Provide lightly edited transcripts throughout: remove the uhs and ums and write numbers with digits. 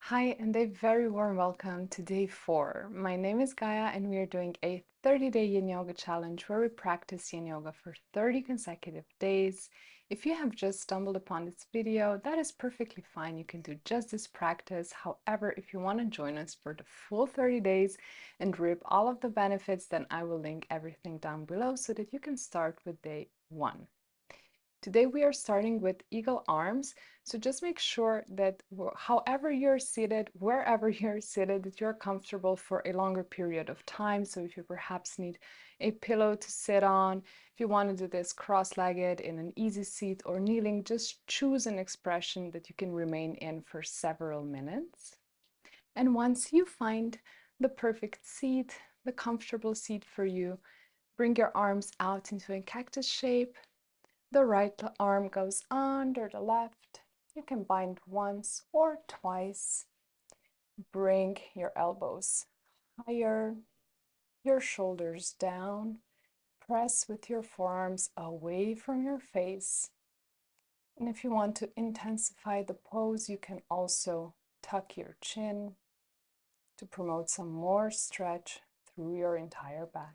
Hi, and a very warm welcome to day 4. My name is Gaia, and we are doing a 30-day Yin Yoga challenge where we practice Yin Yoga for 30 consecutive days. If you have just stumbled upon this video, that is perfectly fine. You can do just this practice. However, if you want to join us for the full 30 days and reap all of the benefits, then I will link everything down below so that you can start with day 1. Today we are starting with eagle arms, so just make sure that however you're seated, wherever you're seated, that you're comfortable for a longer period of time. So if you perhaps need a pillow to sit on, if you want to do this cross-legged in an easy seat or kneeling, just choose an expression that you can remain in for several minutes. And once you find the perfect seat, the comfortable seat for you, bring your arms out into a cactus shape. The right arm goes under the left. You can bind once or twice. Bring your elbows higher, your shoulders down. Press with your forearms away from your face. And if you want to intensify the pose, you can also tuck your chin to promote some more stretch through your entire back.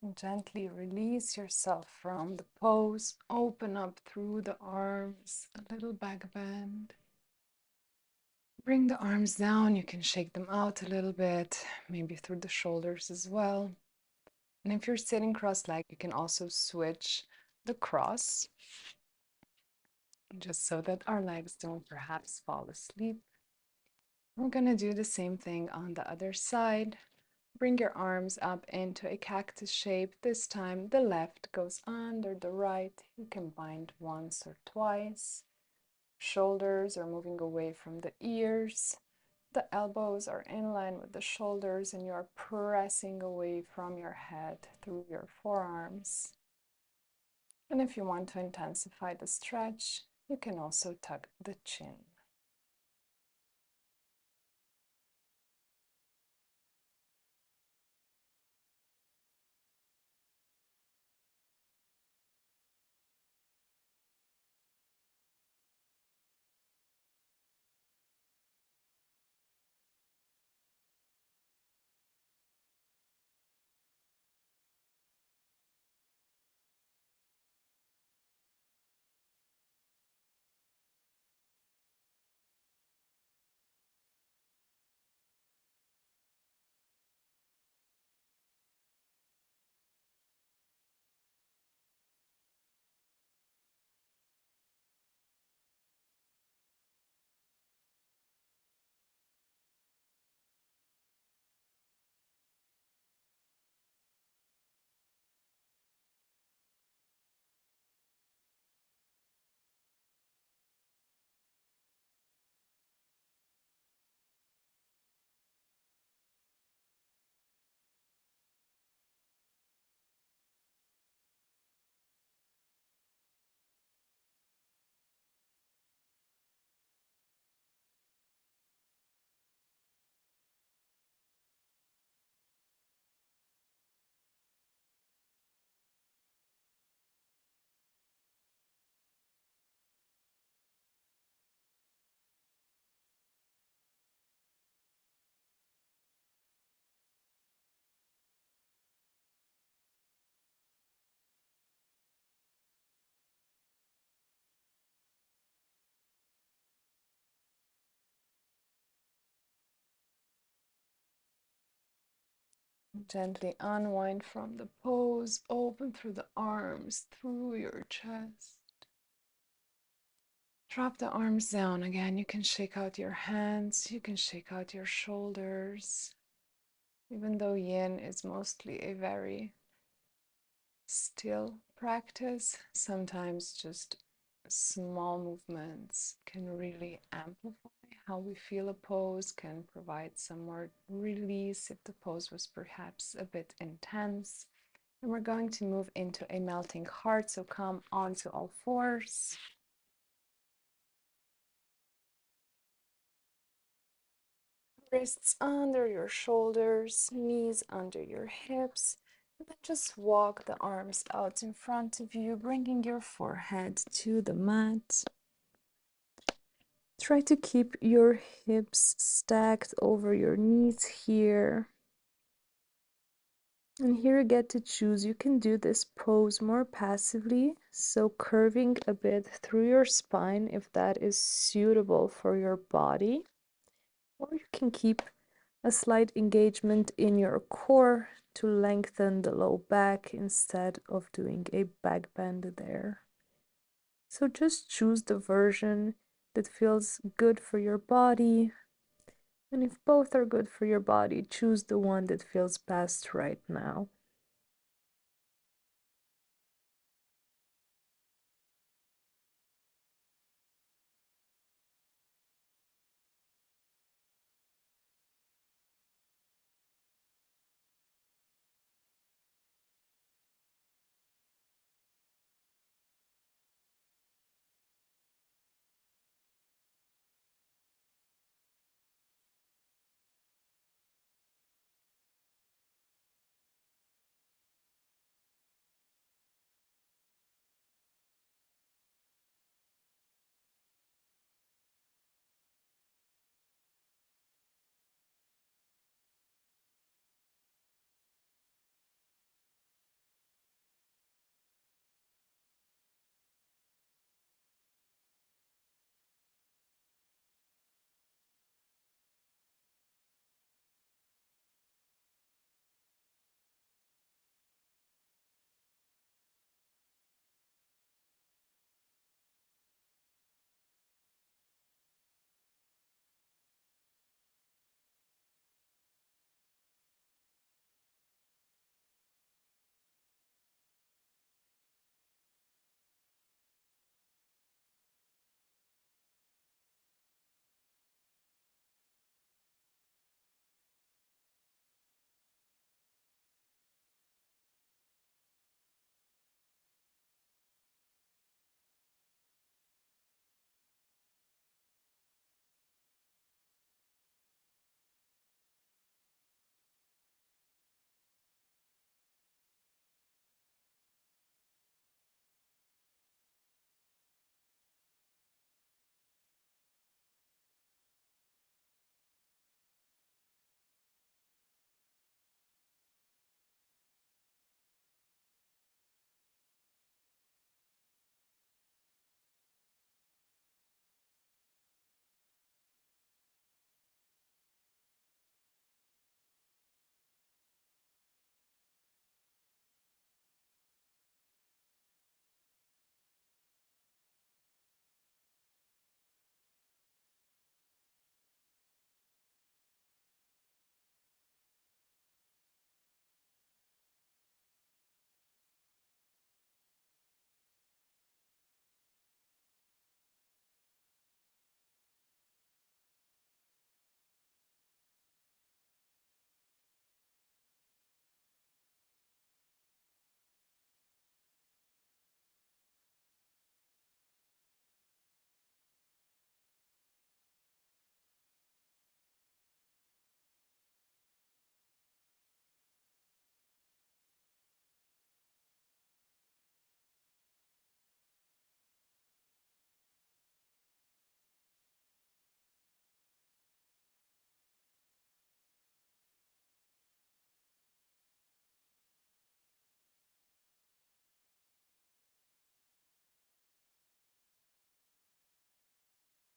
And gently release yourself from the pose. Open up through the arms, a little back bend. Bring the arms down. You can shake them out a little bit, maybe through the shoulders as well. And if you're sitting cross-legged, you can also switch the cross, just so that our legs don't perhaps fall asleep. We're going to do the same thing on the other side. Bring your arms up into a cactus shape. This time the left goes under the right. You can bind once or twice. Shoulders are moving away from the ears. The elbows are in line with the shoulders and you are pressing away from your head through your forearms. And if you want to intensify the stretch, you can also tuck the chin. Gently unwind from the pose, open through the arms, through your chest. Drop the arms down again. You can shake out your hands, you can shake out your shoulders. Even though yin is mostly a very still practice, sometimes just small movements can really amplify how we feel a pose, can provide some more release if the pose was perhaps a bit intense. And we're going to move into a melting heart, so come onto all fours. Wrists under your shoulders, knees under your hips, and then just walk the arms out in front of you, bringing your forehead to the mat. Try to keep your hips stacked over your knees here. And here you get to choose. You can do this pose more passively, so curving a bit through your spine if that is suitable for your body. Or you can keep a slight engagement in your core to lengthen the low back instead of doing a back bend there. So just choose the version that feels good for your body. And if both are good for your body, choose the one that feels best right now.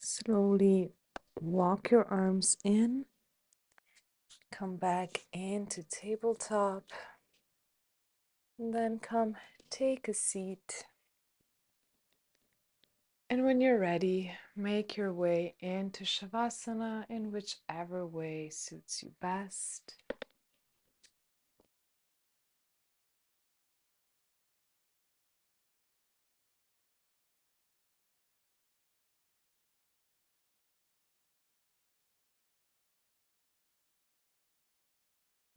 Slowly walk your arms in, come back into tabletop. And then come take a seat. And when you're ready, make your way into Shavasana in whichever way suits you best.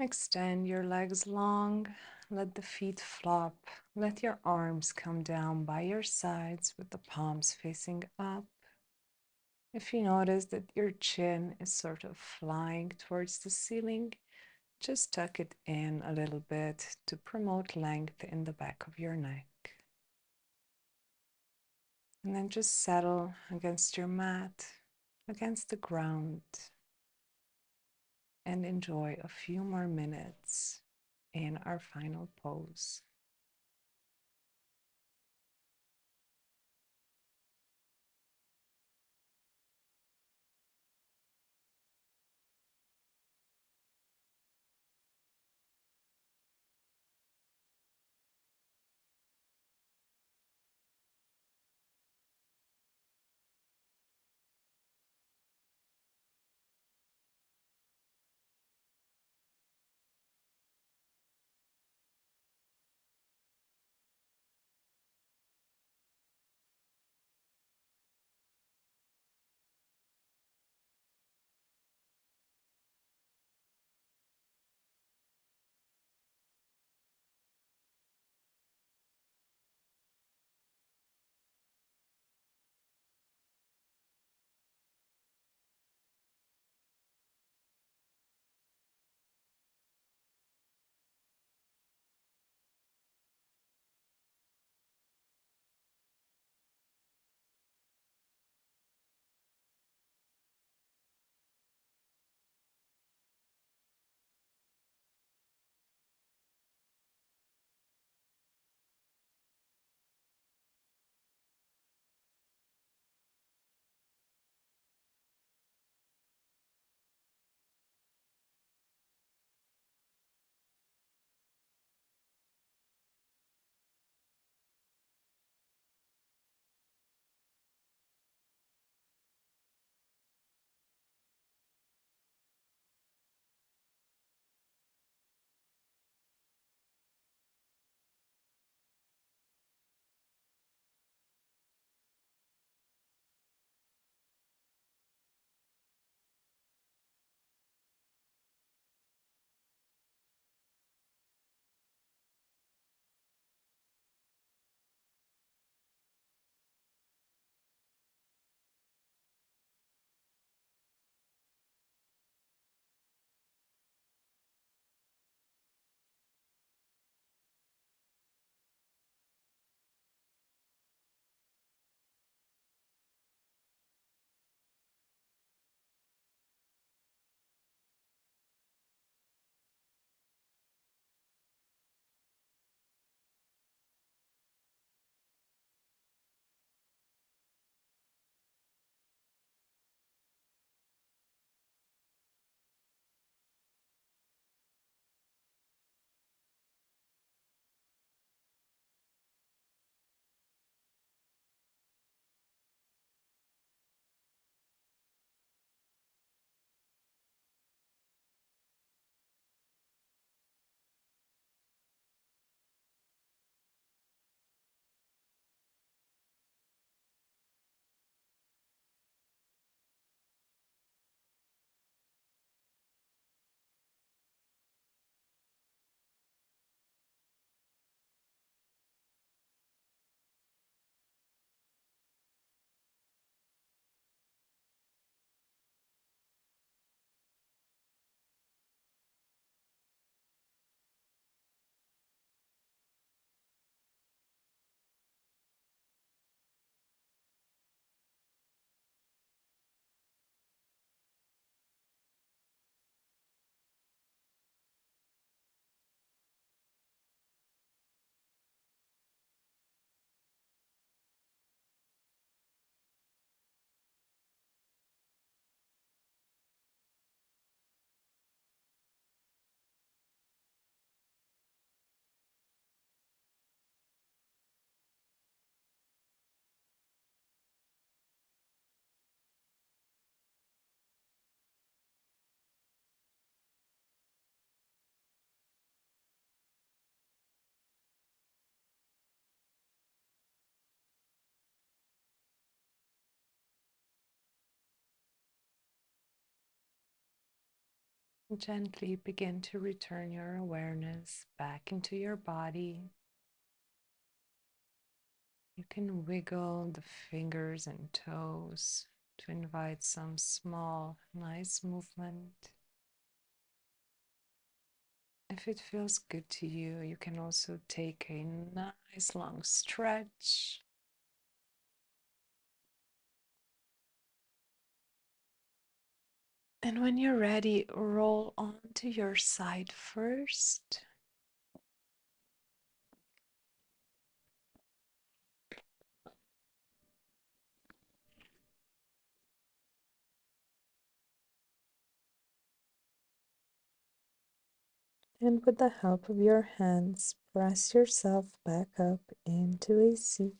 Extend your legs long, let the feet flop, let your arms come down by your sides with the palms facing up. If you notice that your chin is sort of flying towards the ceiling, just tuck it in a little bit to promote length in the back of your neck. And then just settle against your mat, against the ground, and enjoy a few more minutes in our final pose. Gently begin to return your awareness back into your body. You can wiggle the fingers and toes to invite some small, nice movement. If it feels good to you, you can also take a nice long stretch. And when you're ready, roll onto your side first. And with the help of your hands, press yourself back up into a seat.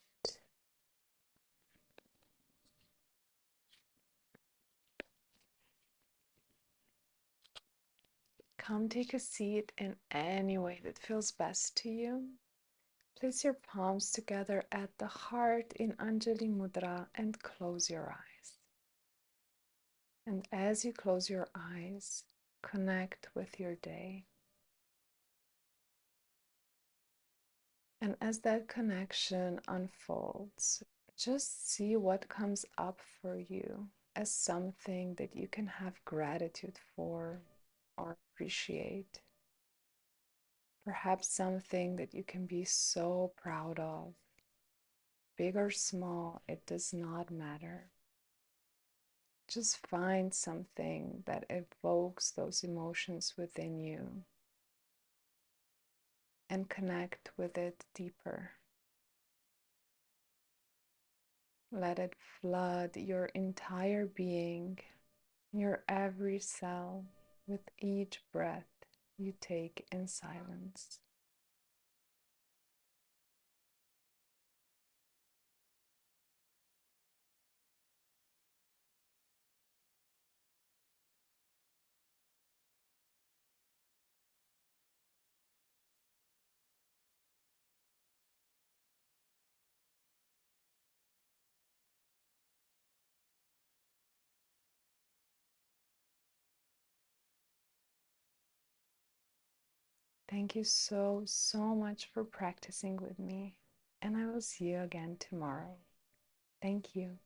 Come take a seat in any way that feels best to you. Place your palms together at the heart in Anjali Mudra and close your eyes. And as you close your eyes, connect with your day. And as that connection unfolds, just see what comes up for you as something that you can have gratitude for or appreciate. Perhaps something that you can be so proud of. Big or small, it does not matter. Just find something that evokes those emotions within you and connect with it deeper. Let it flood your entire being, your every cell, with each breath you take in silence. Thank you so, so much for practicing with me, and I will see you again tomorrow. Thank you.